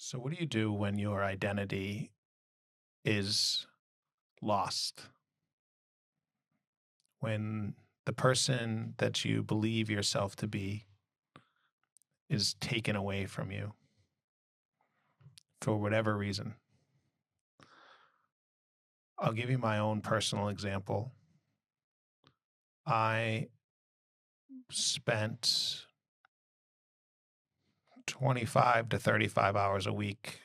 So, what do you do when your identity is lost? When the person that you believe yourself to be is taken away from you for whatever reason? I'll give you my own personal example. I spent 25 to 35 hours a week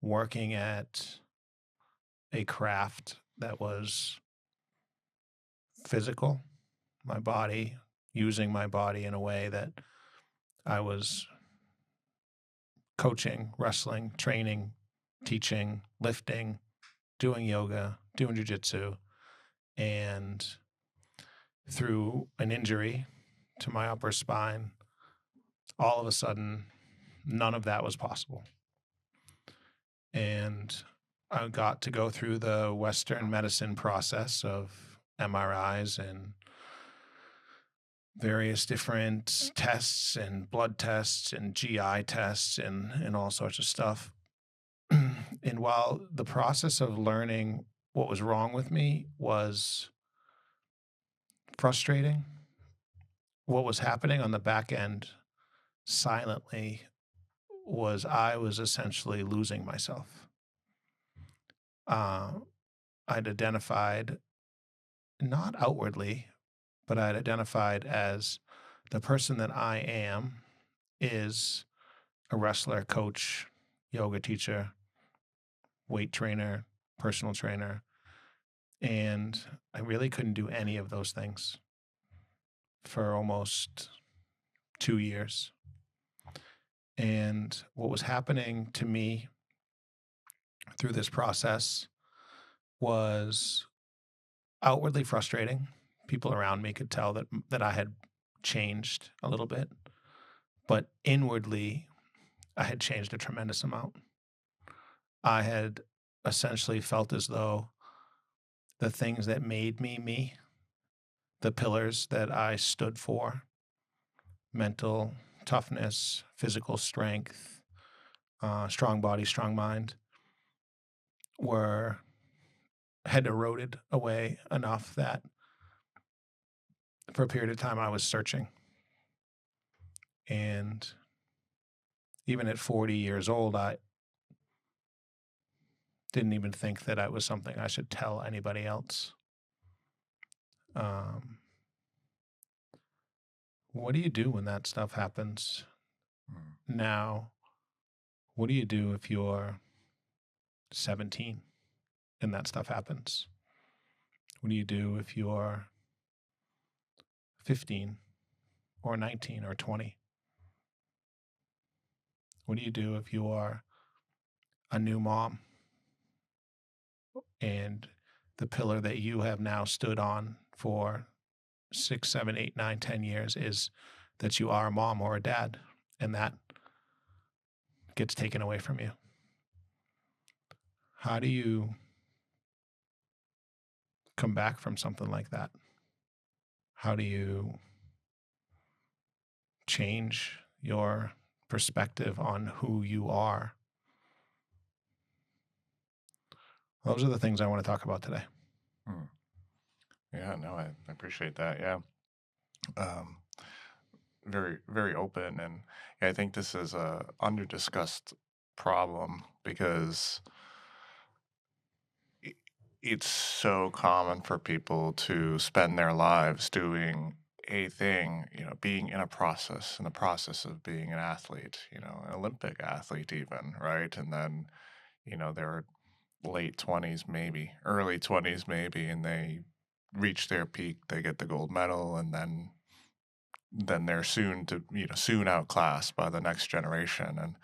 working at a craft that was physical, my body, using my body in a way that I was coaching, wrestling, training, teaching, lifting, doing yoga, doing jujitsu. And through an injury to my upper spine, all of a sudden, none of that was possible. And I got to go through the Western medicine process of MRIs and various different tests and blood tests and GI tests and all sorts of stuff. And while the process of learning what was wrong with me was frustrating, what was happening on the back end silently was I was essentially losing myself. Uh, I'd identified, not outwardly, but I'd identified as the person that I am is a wrestler, coach, yoga teacher, weight trainer, personal trainer. And I really couldn't do any of those things for almost 2 years. And what was happening to me through this process was outwardly frustrating. People around me could tell that I had changed a little bit, but inwardly, I had changed a tremendous amount. I had essentially felt as though the things that made me me, the pillars that I stood for, mental toughness, physical strength, strong body, strong mind, were had eroded away enough that for a period of time I was searching. And even at 40 years old, I didn't even think that it was something I should tell anybody else. Um, what do you do when that stuff happens? Mm. Now, what do you do if you're 17 and that stuff happens? What do you do if you're 15 or 19 or 20? What do you do if you are a new mom and the pillar that you have now stood on for 6, 7, 8, 9, 10 years is that you are a mom or a dad, and that gets taken away from you? How do you come back from something like that? How do you change your perspective on who you are? Those are the things I want to talk about today. Mm. Yeah, no, I appreciate that. Yeah. Um, very, very open. And yeah, I think this is a under-discussed problem because it's so common for people to spend their lives doing a thing, being in the process of being an athlete, an Olympic athlete even, right? And then, they're late 20s, maybe early 20s, maybe, and they reach their peak, they get the gold medal, and then they're soon outclassed by the next generation.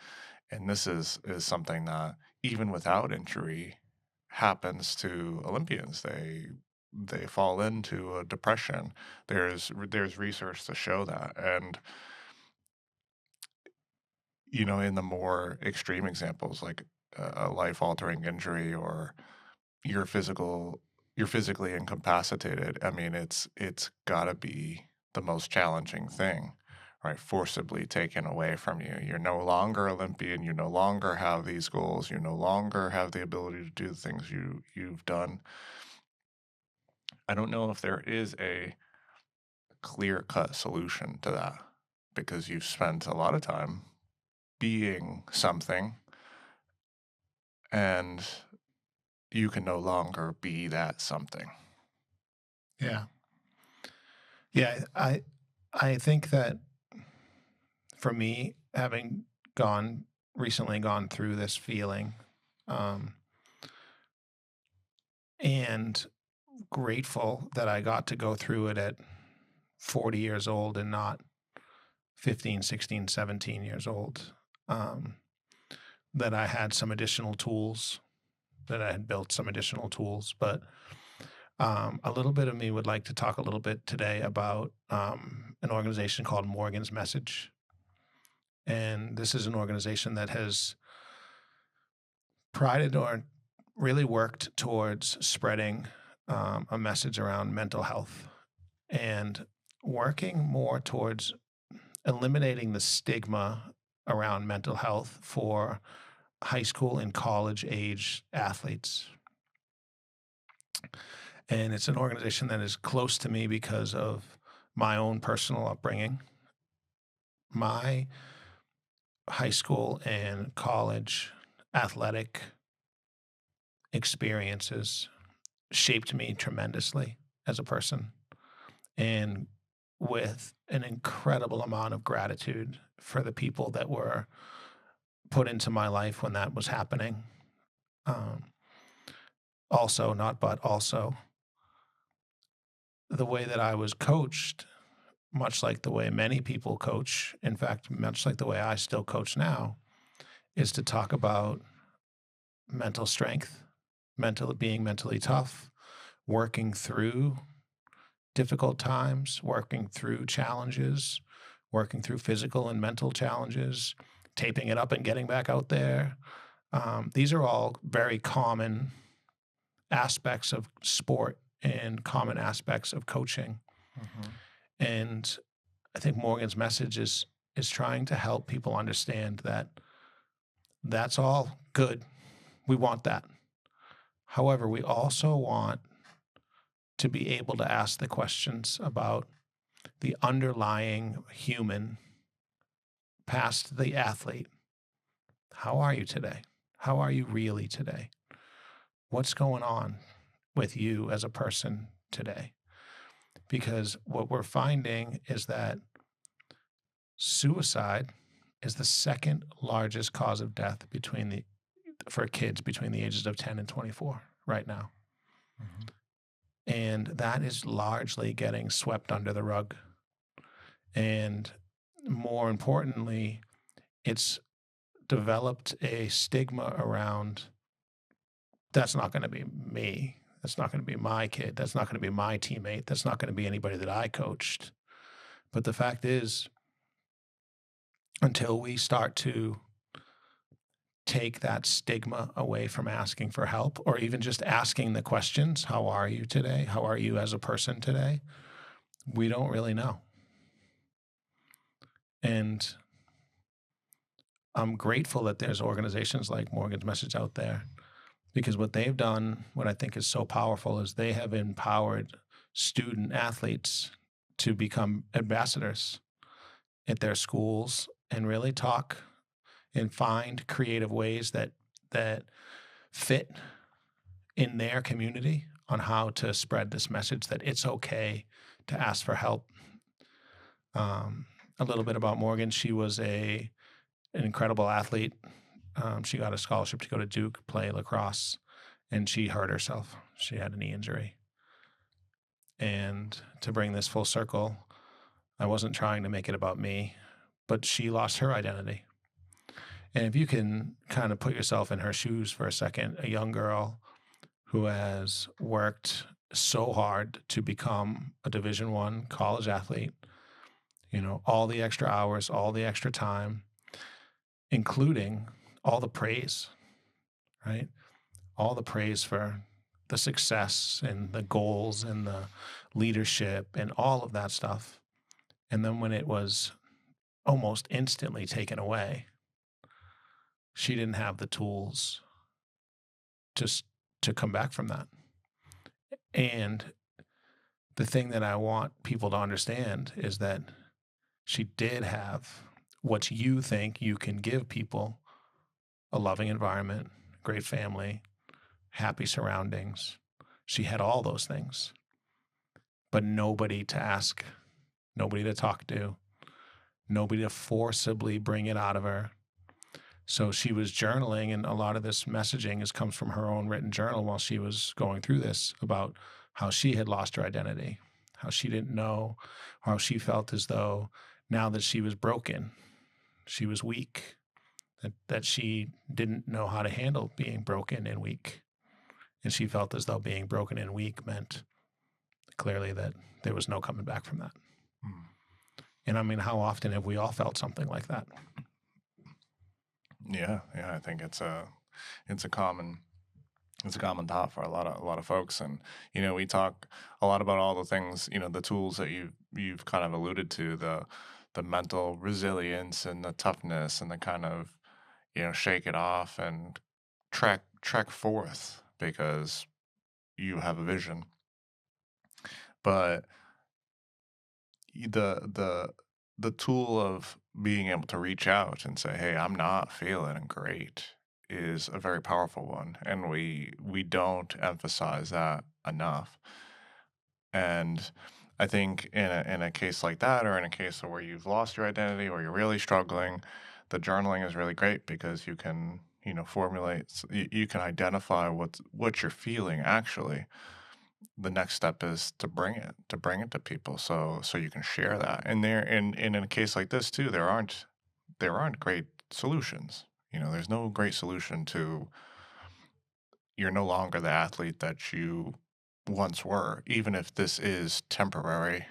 And this is something that even without injury happens to Olympians. They fall into a depression. There's research to show that. And in the more extreme examples, like a life-altering injury, or you're physically incapacitated, I mean, it's got to be the most challenging thing, right, forcibly taken away from you. You're no longer Olympian. You no longer have these goals. You no longer have the ability to do the things you've done. I don't know if there is a clear-cut solution to that because you've spent a lot of time being something and you can no longer be that something. Yeah. Yeah, I think that for me, having recently gone through this feeling, um, and grateful that I got to go through it at 40 years old and not 15, 16, 17 years old, that I had some additional tools, that I had built some additional tools. But a little bit of me would like to talk a little bit today about an organization called Morgan's Message. And this is an organization that has prided or really worked towards spreading a message around mental health and working more towards eliminating the stigma around mental health for high school and college age athletes. And it's an organization that is close to me because of my own personal upbringing. My high school and college athletic experiences shaped me tremendously as a person, and with an incredible amount of gratitude for the people that were put into my life when that was happening. Um, also, not but also, the way that I was coached, much like the way many people coach, in fact, much like the way I still coach now, is to talk about mental strength, being mentally tough, working through difficult times, working through challenges, working through physical and mental challenges, taping it up and getting back out there. These are all very common aspects of sport and common aspects of coaching. Mm-hmm. And I think Morgan's message is trying to help people understand that that's all good. We want that. However, we also want to be able to ask the questions about the underlying human past the athlete. How are you today? How are you really today? What's going on with you as a person today? Because what we're finding is that suicide is the second largest cause of death for kids between the ages of 10 and 24 right now. Mm-hmm. And that is largely getting swept under the rug. And more importantly, it's developed a stigma around, that's not going to be me. That's not going to be my kid. That's not going to be my teammate. That's not going to be anybody that I coached. But the fact is, until we start to take that stigma away from asking for help, or even just asking the questions, how are you today? How are you as a person today? We don't really know. And I'm grateful that there's organizations like Morgan's Message out there, because what they've done, what I think is so powerful, is they have empowered student athletes to become ambassadors at their schools and really talk and find creative ways that fit in their community on how to spread this message that it's okay to ask for help. A little bit about Morgan. She was an incredible athlete. She got a scholarship to go to Duke, play lacrosse, and she hurt herself. She had a knee injury. And to bring this full circle, I wasn't trying to make it about me, but she lost her identity. And if you can kind of put yourself in her shoes for a second, a young girl who has worked so hard to become a Division I college athlete, all the extra hours, all the extra time, including all the praise, right? All the praise for the success and the goals and the leadership and all of that stuff. And then when it was almost instantly taken away. She didn't have the tools just to come back from that. And the thing that I want people to understand is that she did have what you think you can give people: a loving environment, great family, happy surroundings. She had all those things, but nobody to ask, nobody to talk to, nobody to forcibly bring it out of her. So she was journaling, and a lot of this messaging comes from her own written journal while she was going through this, about how she had lost her identity, how she didn't know, how she felt as though now that she was broken, she was weak, that she didn't know how to handle being broken and weak. And she felt as though being broken and weak meant clearly that there was no coming back from that. Mm. And I mean, how often have we all felt something like that? Yeah, I think it's a common thought for a lot of folks. And we talk a lot about all the things, the tools that you've kind of alluded to, the mental resilience and the toughness and the kind of shake it off and trek forth because you have a vision. But the tool of being able to reach out and say, "Hey, I'm not feeling great," is a very powerful one, and we don't emphasize that enough. And I think in a case like that, or in a case where you've lost your identity or you're really struggling, the journaling is really great because you can formulate, you can identify what you're feeling actually. The next step is to bring it to people, so you can share that. And in a case like this too, there aren't great solutions. There's no great solution to, you're no longer the athlete that you once were, even if this is temporary,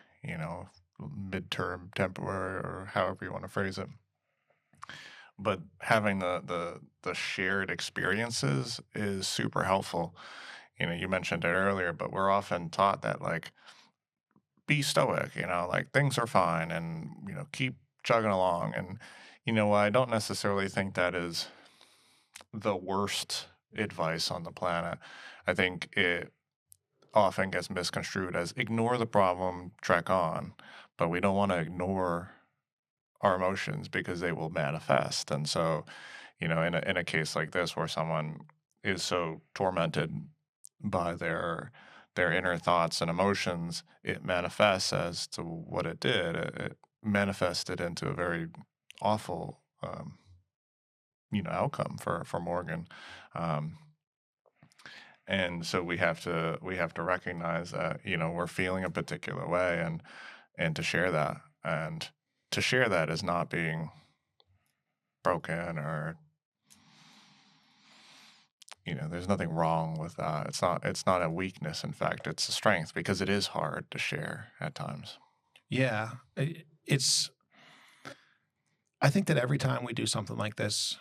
midterm temporary, or however you want to phrase it. But having the shared experiences is super helpful. You mentioned it earlier, but we're often taught that, like, be stoic, like things are fine, and keep chugging along. And I don't necessarily think that is the worst advice on the planet. I think it often gets misconstrued as ignore the problem, trek on, but we don't want to ignore our emotions because they will manifest. And so, in a case like this where someone is so tormented by their inner thoughts and emotions, it manifests as to what it did. It manifested into a very awful, outcome for Morgan. Um, and so we have to recognize that we're feeling a particular way, and to share that, and to share that is not being broken, or there's nothing wrong with that. It's not a weakness. In fact, it's a strength, because it is hard to share at times. Yeah, it's. I think that every time we do something like this,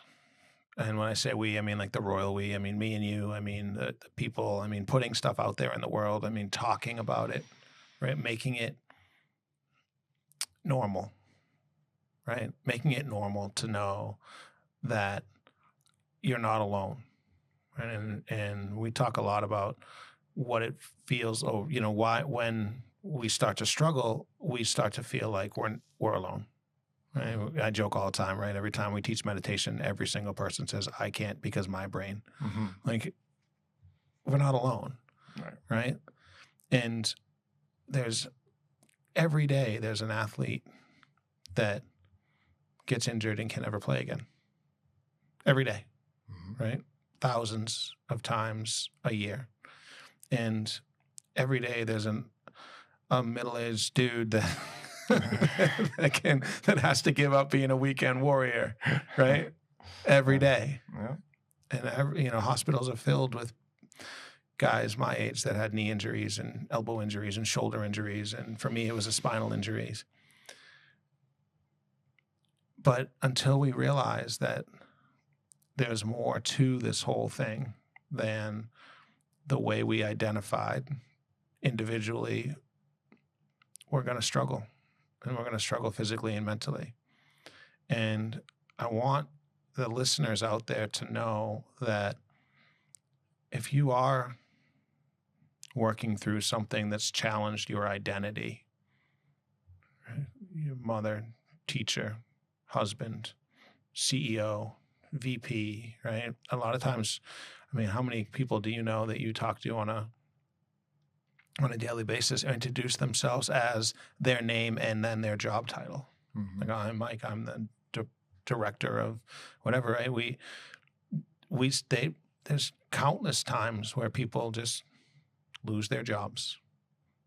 and when I say we, I mean like the royal we, I mean me and you, I mean the people, I mean putting stuff out there in the world, I mean talking about it, right? Making it normal, right? Making it normal to know that you're not alone. Right? And we talk a lot about what it feels, or why when we start to struggle, we start to feel like we're alone. Right? I joke all the time, right? Every time we teach meditation, every single person says, "I can't because my brain." Mm-hmm. Like, we're not alone, Right. right? And every day there's an athlete that gets injured and can never play again. Every day, Mm-hmm. right? Thousands of times a year. And every day there's a middle-aged dude that that has to give up being a weekend warrior, right? Every day. Yeah. And hospitals are filled with guys my age that had knee injuries and elbow injuries and shoulder injuries, and for me it was a spinal injuries. But until we realize that there's more to this whole thing than the way we identified individually, we're going to struggle, and we're going to struggle physically and mentally. And I want the listeners out there to know that if you are working through something that's challenged your identity, right? Your mother, teacher, husband, CEO, VP, right? A lot of times, I mean, how many people do you know that you talk to on a daily basis introduce themselves as their name and then their job title? Like, I'm Mike, I'm the director of whatever, right? There's countless times where people just lose their jobs,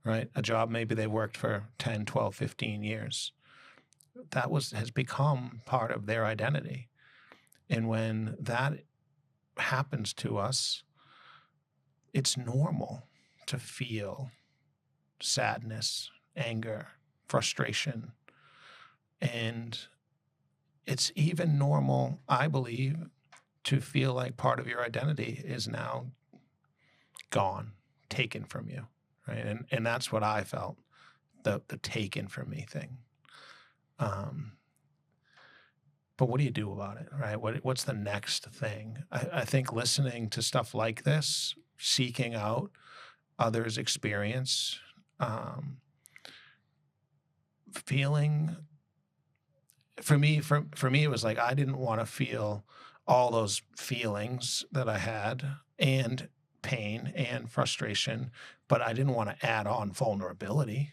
right? A job maybe they worked for 10, 12, 15 years. Has become part of their identity. And when that happens to us, it's normal to feel sadness, anger, frustration. And it's even normal, I believe, to feel like part of your identity is now gone, taken from you, right? And that's what I felt, the taken from me thing. But what do you do about it, right? What's the next thing? I think listening to stuff like this, seeking out others' experience, feeling. For me, it was like I didn't want to feel all those feelings that I had and pain and frustration, but I didn't want to add on vulnerability.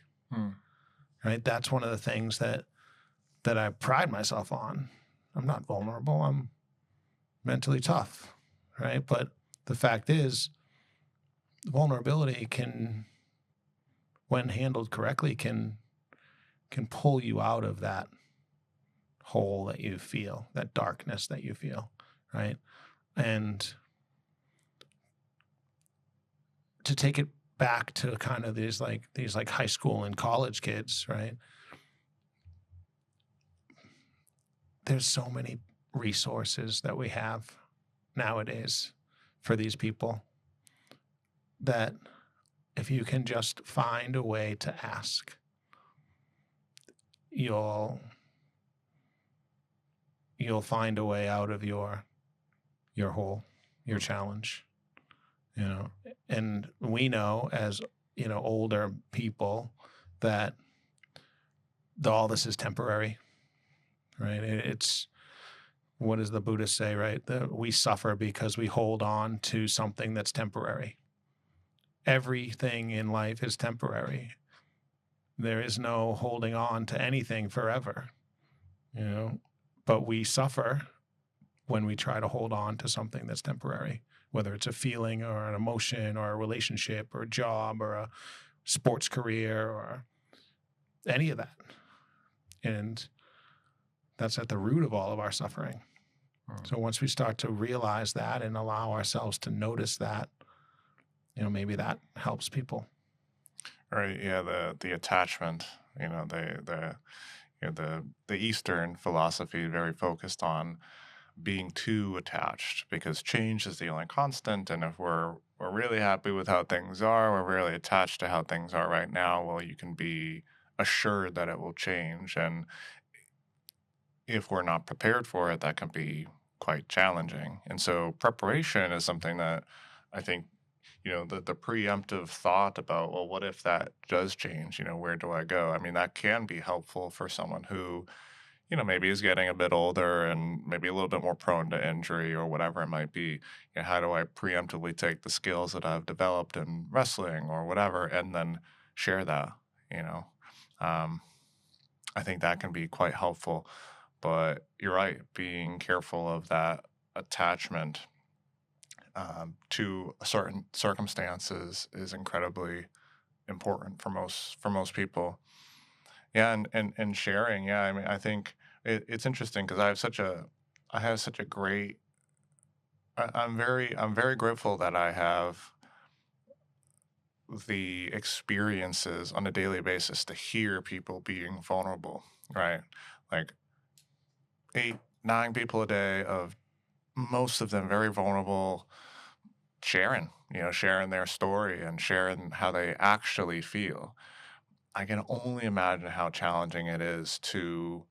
Right? That's one of the things that I pride myself on. I'm not vulnerable. I'm mentally tough, right? But the fact is, vulnerability can, when handled correctly, can pull you out of that hole that you feel, that darkness that you feel, right? And to take it back to kind of these high school and college kids, right? There's so many resources that we have nowadays for these people that if you can just find a way to ask, you'll find a way out of your hole, your challenge, you know. And we know, as you know, older people, that all this is temporary, right? It's, what does the Buddha say, right? That we suffer because we hold on to something that's temporary. Everything in life is temporary. There is no holding on to anything forever, you know, but we suffer when we try to hold on to something that's temporary, whether it's a feeling or an emotion or a relationship or a job or a sports career or any of that. And that's at the root of all of our suffering. So once we start to realize that and allow ourselves to notice that, you know, maybe that helps people. Right. Yeah. The attachment. You know, the Eastern philosophy very focused on being too attached because change is the only constant. And if we're really happy with how things are, we're really attached to how things are right now, well, you can be assured that it will change. And if we're not prepared for it, that can be quite challenging. And so preparation is something that I think, you know, the preemptive thought about, well, what if that does change? You know, where do I go? I mean, that can be helpful for someone who, you know, maybe is getting a bit older and maybe a little bit more prone to injury or whatever it might be. You know, how do I preemptively take the skills that I've developed in wrestling or whatever and then share that, you know? I think that can be quite helpful. But you're right, being careful of that attachment to certain circumstances is incredibly important for most people. Yeah, and sharing. Yeah, I mean, I think it's interesting because I have such a great. I'm very grateful that I have the experiences on a daily basis to hear people being vulnerable. Right, like 8, 9 people a day of most of them very vulnerable, sharing their story and sharing how they actually feel. I can only imagine how challenging it is to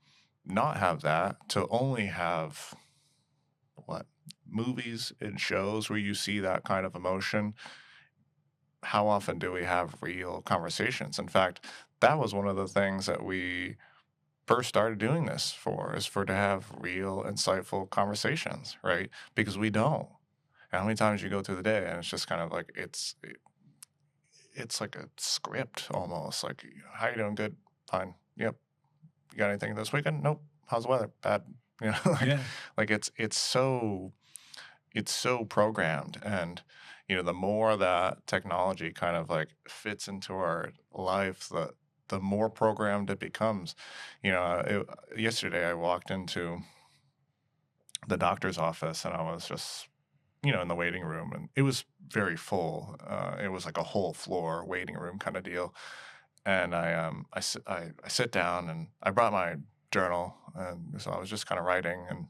not have that, to only have what, movies and shows where you see that kind of emotion. How often do we have real conversations? In fact, that was one of the things that we first started doing this for, is for to have real, insightful conversations, right? Because we don't. And how many times you go through the day and it's just kind of like it's like a script almost. Like, how you doing? Good, fine. Yep. You got anything this weekend? Nope. How's the weather? Bad. You know, Yeah. like it's so programmed. And the more that technology kind of like fits into our life, the more programmed it becomes. Yesterday I walked into the doctor's office and I was just in the waiting room, and it was very full. It was like a whole floor waiting room kind of deal. And I sit down and I brought my journal, and so I was just kind of writing. And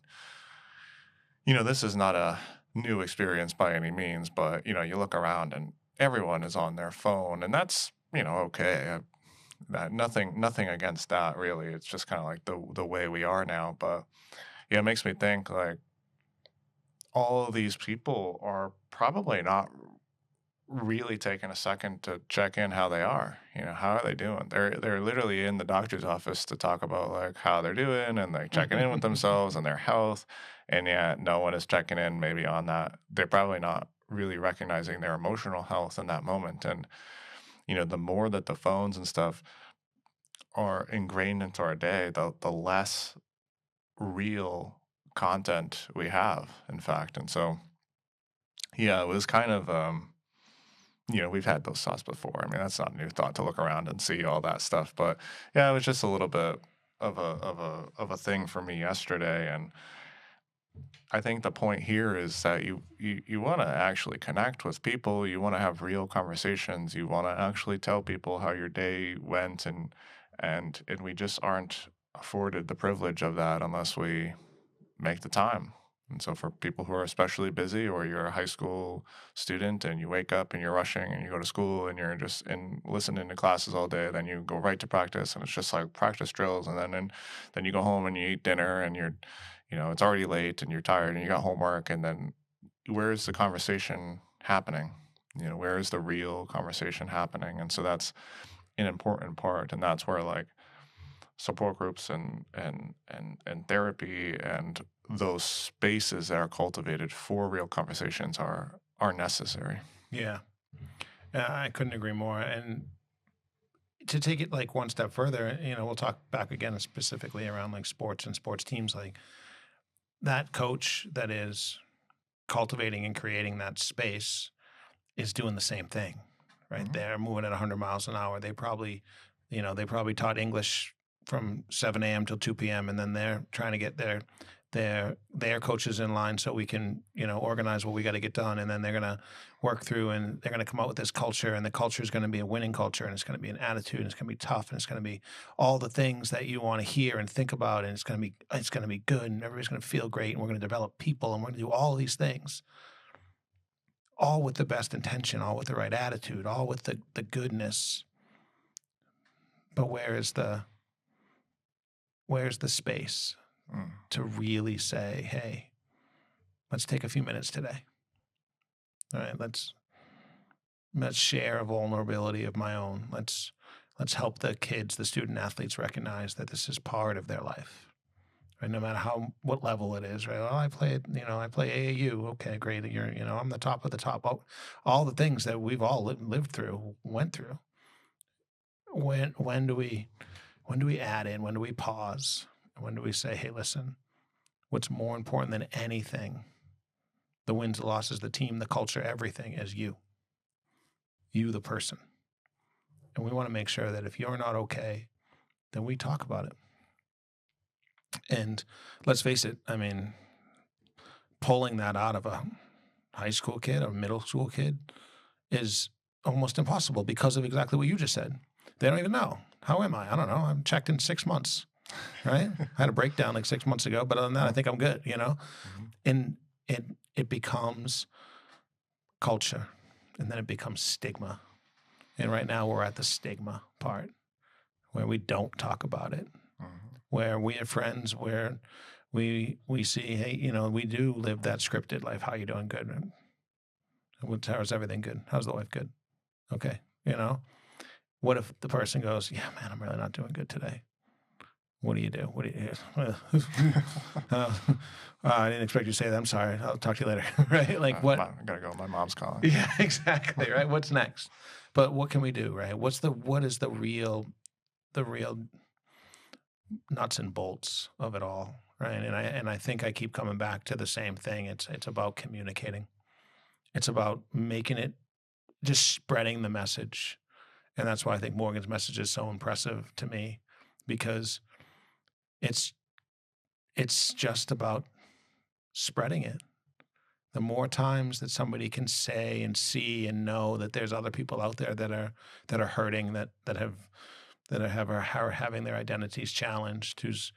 this is not a new experience by any means, but you look around and everyone is on their phone, and that's okay. Nothing against that really. It's just kind of like the way we are now. But yeah, it makes me think like all of these people are probably not really taking a second to check in how they are. How are they doing? They're literally in the doctor's office to talk about like how they're doing, and they're checking in with themselves and their health. And yet no one is checking in maybe on that. They're probably not really recognizing their emotional health in that moment. And the more that the phones and stuff are ingrained into our day, the less real content we have, in fact. And so yeah, it was kind of we've had those thoughts before. I mean, that's not a new thought to look around and see all that stuff. But yeah, it was just a little bit of a thing for me yesterday. And I think the point here is that you want to actually connect with people. You want to have real conversations. You want to actually tell people how your day went, and we just aren't afforded the privilege of that unless we make the time. And so for people who are especially busy, or you're a high school student and you wake up and you're rushing and you go to school and you're just listening to classes all day, then you go right to practice and it's just like practice drills. And then you go home and you eat dinner and it's already late and you're tired and you got homework. And then where is the conversation happening? Where is the real conversation happening? And so that's an important part. And that's where like support groups and therapy and those spaces that are cultivated for real conversations are necessary. Yeah. I couldn't agree more. And to take it like one step further, we'll talk back again specifically around like sports and sports teams. Like that coach that is cultivating and creating that space is doing the same thing, right? Mhm. They're moving at 100 miles an hour. They probably taught English from 7 a.m. till 2 p.m. and then they're trying to get their coaches in line so we can organize what we got to get done, and then they're going to work through and they're going to come up with this culture, and the culture is going to be a winning culture, and it's going to be an attitude, and it's going to be tough, and it's going to be all the things that you want to hear and think about, and it's going to be good, and everybody's going to feel great, and we're going to develop people, and we're going to do all these things, all with the best intention, all with the right attitude, all with the goodness. But where's the space Mm. to really say, hey, let's take a few minutes today. All right, let's share a vulnerability of my own. Let's help the kids, the student athletes, recognize that this is part of their life. Right? No matter what level it is, right? Oh, I play AAU. Okay, great. I'm the top of the top. All the things that we've all lived through, went through. When do we add in? When do we pause? When do we say, hey, listen, what's more important than anything, the wins, the losses, the team, the culture, everything, is you, the person. And we want to make sure that if you're not okay, then we talk about it. And let's face it, I mean, pulling that out of a high school kid, a middle school kid, is almost impossible because of exactly what you just said. They don't even know. How am I? I don't know. I'm checked in 6 months, right? I had a breakdown like 6 months ago, but other than that, I think I'm good, Mm-hmm. And it becomes culture, and then it becomes stigma. And right now we're at the stigma part where we don't talk about it. Mm-hmm. where we have friends where we see, hey, you know, we do live that scripted life. How you doing? Good. How's everything good? How's the wife? Good. Okay. You know, what if the person goes, yeah, man, I'm really not doing good today. What do you do? What do you? I didn't expect you to say that. I'm sorry. I'll talk to you later. Right? Like what? I gotta go. My mom's calling. Yeah, exactly. Right. What's next? But what can we do? Right? What is the real nuts and bolts of it all? Right. And I think I keep coming back to the same thing. It's about communicating. It's about making it, just spreading the message. And that's why I think Morgan's message is so impressive to me, because it's just about spreading it. The more times that somebody can say and see and know that there's other people out there that are hurting, that are having their identities challenged, whose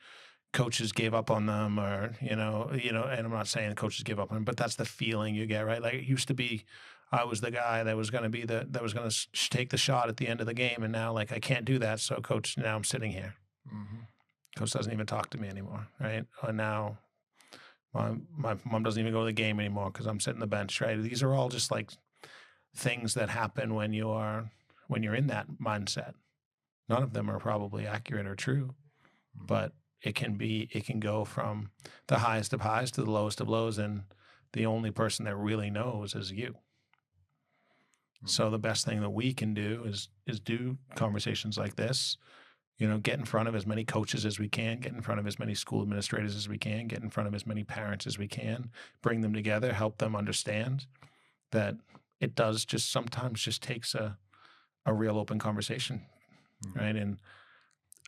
coaches gave up on them, or and I'm not saying coaches give up on them, but that's the feeling you get, right? Like it used to be, I was the guy that was going to take the shot at the end of the game, and now like I can't do that, so coach, now I'm sitting here. Mm-hmm. Coach doesn't even talk to me anymore, right? Or now my mom doesn't even go to the game anymore because I'm sitting the bench, right? These are all just like things that happen when you're in that mindset. None of them are probably accurate or true, but it can go from the highest of highs to the lowest of lows, and the only person that really knows is you. So the best thing that we can do is do conversations like this, get in front of as many coaches as we can, get in front of as many school administrators as we can, get in front of as many parents as we can, bring them together, help them understand that it does just sometimes just takes a real open conversation, right? And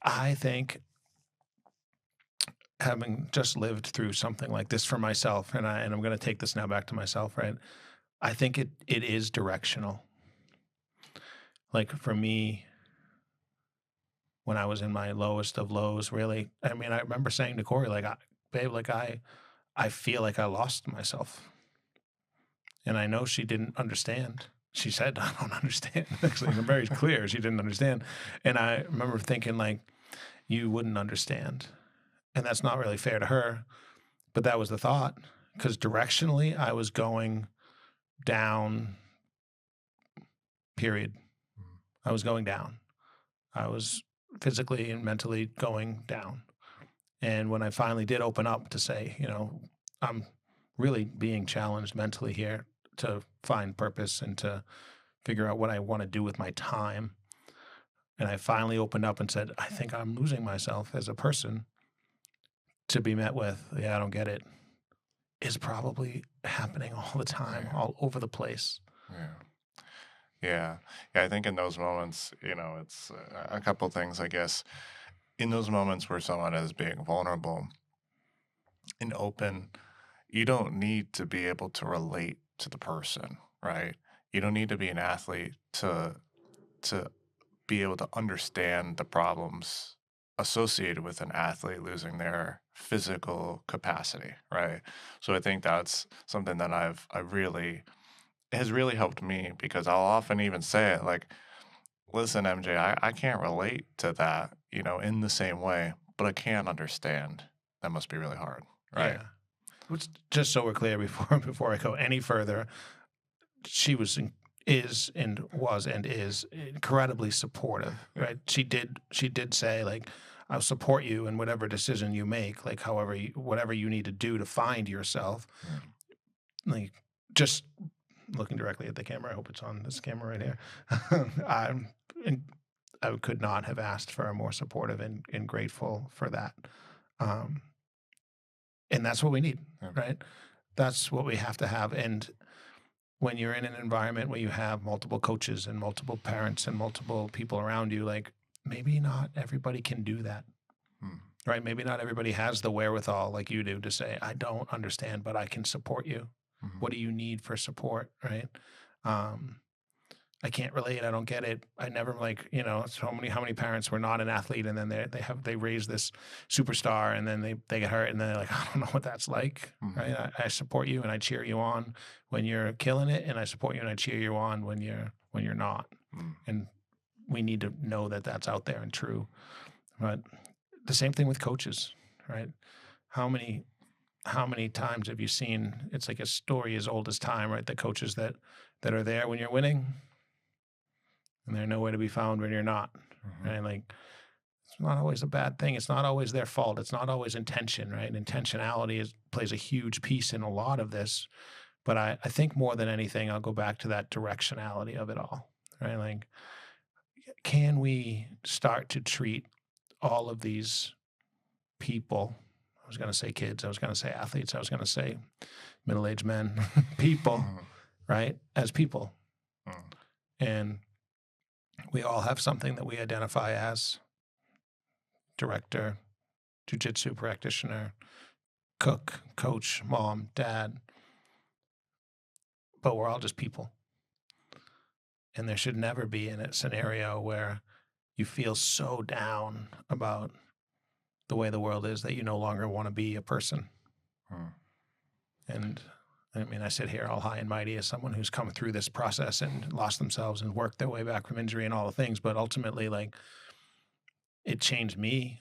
I think, having just lived through something like this for myself, and I'm going to take this now back to myself, right? I think it is directional. Like for me, when I was in my lowest of lows, really, I mean, I remember saying to Corey, like, babe, like I feel like I lost myself. And I know she didn't understand. She said, I don't understand. Actually, I'm very clear. She didn't understand. And I remember thinking, like, you wouldn't understand. And that's not really fair to her. But that was the thought, because directionally I was going down, period. I was going down. I was physically and mentally going down. And when I finally did open up to say, I'm really being challenged mentally here to find purpose and to figure out what I want to do with my time. And I finally opened up and said, I think I'm losing myself as a person, to be met with, yeah, I don't get it, is probably happening all the time, all over the place. Yeah. I think in those moments, it's a couple things, I guess. In those moments where someone is being vulnerable and open, you don't need to be able to relate to the person, right? You don't need to be an athlete to be able to understand the problems associated with an athlete losing their physical capacity, right? So I think that's something that has really helped me, because I'll often even say it like, listen, MJ, I can't relate to that, in the same way, but I can understand. That must be really hard, right? Yeah. Which, just so we're clear, before I go any further, she was incredibly supportive, right? She did say, like, I'll support you in whatever decision you make, like whatever you need to do to find yourself. Like, just looking directly at the camera, I hope it's on this camera right here. I could not have asked for a more supportive and grateful for that. And that's what we need, right? That's what we have to have. And when you're in an environment where you have multiple coaches and multiple parents and multiple people around you, like, maybe not everybody can do that, right? Maybe not everybody has the wherewithal like you do to say, I don't understand, but I can support you. What do you need for support, right? I can't relate. I don't get it. I never, like, how many parents were not an athlete, and then they raise this superstar, and then they get hurt, and then they're like, I don't know what that's like, right? I support you and I cheer you on when you're killing it, and I support you and I cheer you on when you're not. And we need to know that that's out there and true. But the same thing with coaches, right? How many times have you seen, it's like a story as old as time, right? The coaches that are there when you're winning and they're nowhere to be found when you're not, right? Like, it's not always a bad thing. It's not always their fault. It's not always intention, right? Intentionality plays a huge piece in a lot of this. But I think more than anything, I'll go back to that directionality of it all, right? Like, can we start to treat all of these people, I was going to say kids, I was going to say athletes, I was going to say middle-aged men, people, right, as people. And we all have something that we identify as: director, jiu-jitsu practitioner, cook, coach, mom, dad. But we're all just people. And there should never be in a scenario where you feel so down about the way the world is that you no longer want to be a person. And I mean, I sit here all high and mighty as someone who's come through this process and lost themselves and worked their way back from injury and all the things. But ultimately, like, it changed me,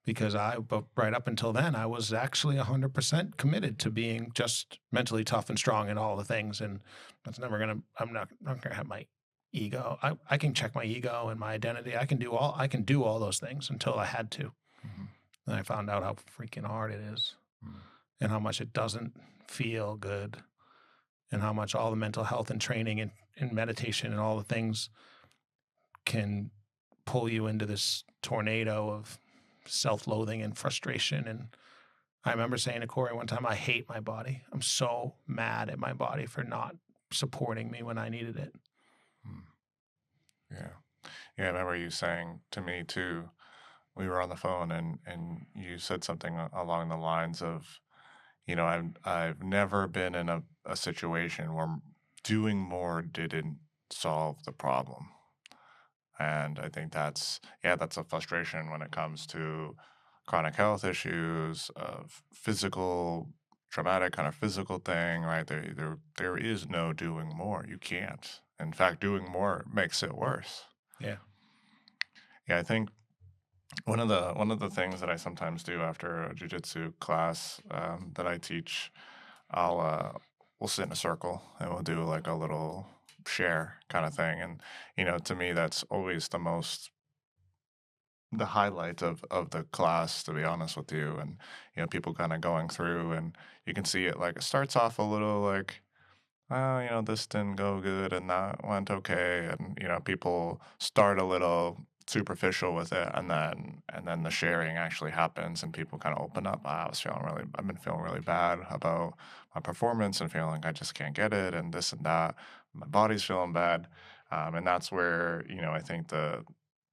because but right up until then, I was actually 100% committed to being just mentally tough and strong and all the things. And that's never going to, I'm not going to have my ego. I can check my ego and my identity. I can do all those things until I had to. And I found out how freaking hard it is, and how much it doesn't feel good, and how much all the mental health and training and meditation and all the things can pull you into this tornado of self-loathing and frustration. And I remember saying to Corey one time, I hate my body. I'm so mad at my body for not supporting me when I needed it. Yeah, I remember you saying to me too, we were on the phone, and you said something along the lines of, you know, I've never been in a situation where doing more didn't solve the problem. And I think that's a frustration when it comes to chronic health issues, of physical, traumatic kind of physical thing, right? There is no doing more. You can't. In fact, doing more makes it worse. Yeah. Yeah, I think one of the things that I sometimes do after a jiu-jitsu class that I teach, we'll sit in a circle and we'll do like a little share kind of thing. And to me, that's always the highlight of the class, to be honest with you. And people kind of going through, and you can see it, like, it starts off a little like, oh, this didn't go good and that went okay, and people start a little superficial with it, and then the sharing actually happens and people kind of open up. I've been feeling really bad about my performance and feeling like I just can't get it and this and that. My body's feeling bad, and that's where I think the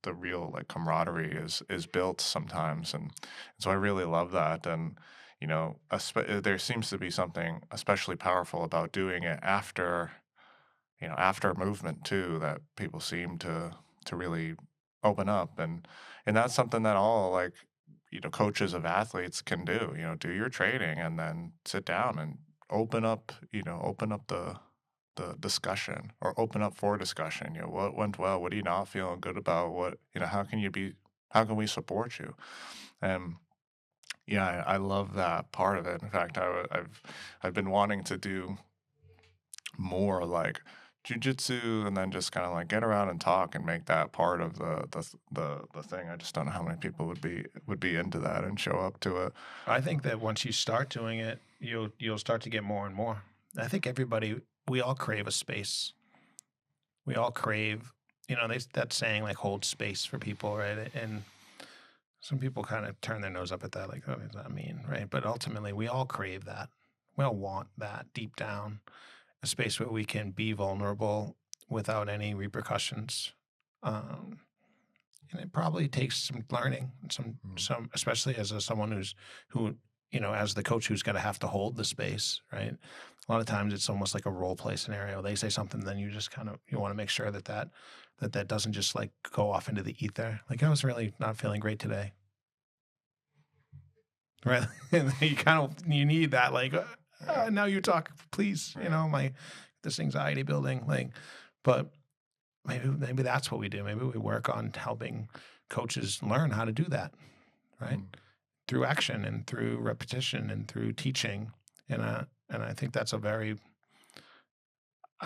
real, like, camaraderie is built sometimes, and so I really love that. And there seems to be something especially powerful about doing it after after movement too, that people seem to really open up. And that's something that all, like, coaches of athletes can do. Do your training and then sit down and open up the discussion, or open up for discussion. What went well? What are you not feeling good about? What, how can we support you? And yeah, I love that part of it. In fact, I've been wanting to do more like jujitsu, and then just kind of like get around and talk and make that part of the thing. I just don't know how many people would be into that and show up to it. I think that once you start doing it, you'll start to get more and more. I think we all crave a space. We all crave, that saying, like, hold space for people, right? And some people kind of turn their nose up at that, like, what does that mean, right? But ultimately, we all crave that. We all want that deep down, a space where we can be vulnerable without any repercussions. And it probably takes some learning, some, especially as someone who, as the coach who's going to have to hold the space, right? A lot of times it's almost like a role play scenario. They say something, then you just you want to make sure that doesn't just, like, go off into the ether. Like, I was really not feeling great today, right? And you need that, like, now you talk, please, this anxiety building, like. But maybe that's what we do. Maybe we work on helping coaches learn how to do that, right? Mm. Through action and through repetition and through teaching. And I think that's I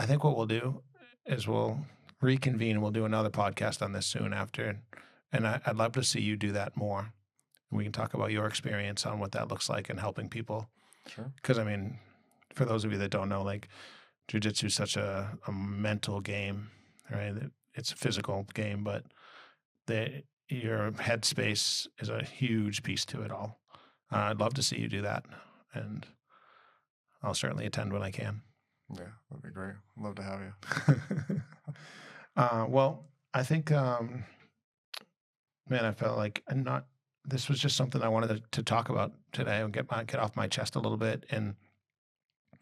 think what we'll do is we'll reconvene. We'll do another podcast on this soon after. And I'd love to see you do that more. We can talk about your experience on what that looks like and helping people. Sure. Because, I mean, for those of you that don't know, like, jiu-jitsu is such a mental game, right? It's a physical game, but your headspace is a huge piece to it all. I'd love to see you do that, and I'll certainly attend when I can. Yeah, that'd be great. I'd love to have you. Well, I think, man, I felt like this was just something I wanted to talk about today and get off my chest a little bit. And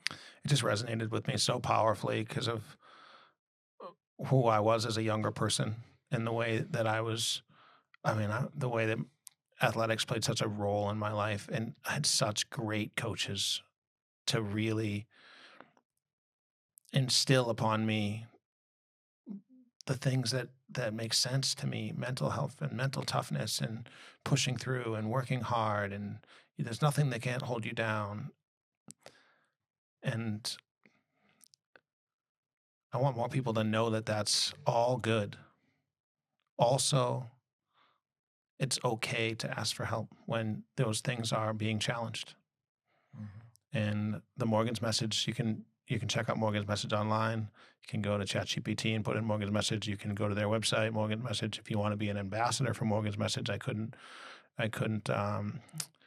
it just resonated with me so powerfully because of who I was as a younger person and the way that the way that athletics played such a role in my life. And I had such great coaches to really instill upon me the things that make sense to me: mental health and mental toughness and pushing through and working hard. And there's nothing that can't hold you down. And I want more people to know that that's all good. Also, it's okay to ask for help when those things are being challenged. Mm-hmm. And the Morgan's message, you can check out Morgan's message online. You can go to ChatGPT and put in Morgan's message. You can go to their website, Morgan's message. If you want to be an ambassador for Morgan's message, I couldn't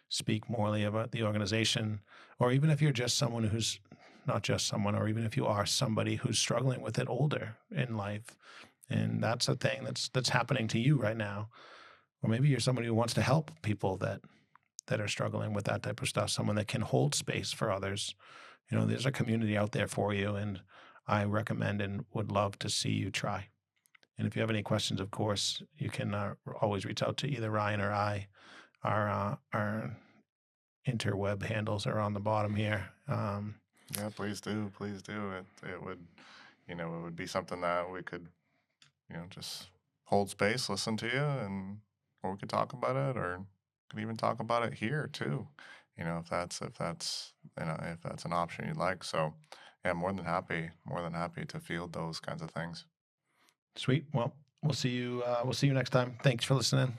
speak morely about the organization. Or even if you're just someone who's not just someone, or even if you are somebody who's struggling with it older in life, and that's a thing that's happening to you right now. Or maybe you're somebody who wants to help people that are struggling with that type of stuff, someone that can hold space for others. There's a community out there for you, and I recommend and would love to see you try. And if you have any questions, of course, you can always reach out to either Ryan or I. Our interweb handles are on the bottom here. Yeah, please do. Please do. It would, it would be something that we could, just hold space, listen to you, or we could talk about it, or could even talk about it here too. If that's an option you'd like. So, yeah, more than happy to field those kinds of things. Sweet. Well, we'll see you next time. Thanks for listening.